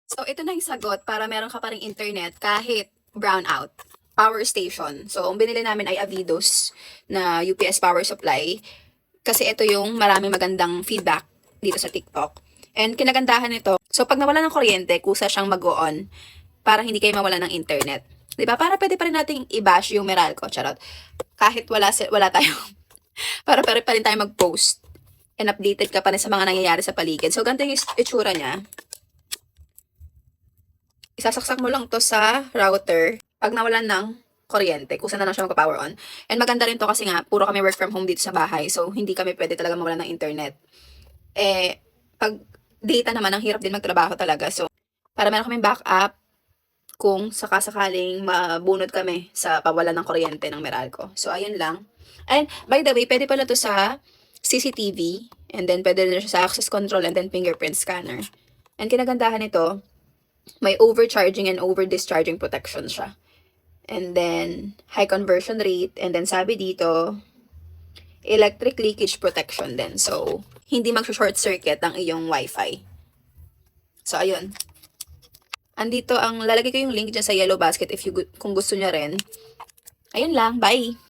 So, ito na yung sagot para meron ka pa ring internet kahit brownout. Power station. So, ang binili namin ay Avidos na UPS power supply. Kasi ito yung maraming magandang feedback dito sa TikTok. And kinagandahan nito, so pag nawala ng kuryente, kusa siyang mag-on para hindi kayo mawala ng internet. 'Di ba? Para pwede pa rin nating i-bash yung Meralco, charot. Kahit wala tayo, para pwede pa rin tayo mag-post and updated ka pa rin sa mga nangyayari sa paligid. So, ganito yung itsura niya. Isasaksak mo lang to sa router pag nawalan ng kuryente, kung saan na lang siya magpa-power on. And maganda rin to kasi nga, puro kami work from home dito sa bahay. So, hindi kami pwede talaga mawalan ng internet. Pag data naman, ang hirap din magtrabaho talaga. So, para meron kaming backup kung sakasakaling mabunod kami sa pawalan ng kuryente ng Meralco. So, ayun lang. And, by the way, pwede pala to sa CCTV. And then, pwede rin siya sa access control and then fingerprint scanner. And kinagandahan nito, may overcharging and over-discharging protection siya. And then, high conversion rate. And then, sabi dito, electric leakage protection din. So, hindi mag-short circuit ang iyong wifi. So, ayun. Andito ang, lalagay ko yung link dyan sa yellow basket if you, kung gusto niya rin. Ayun lang, bye!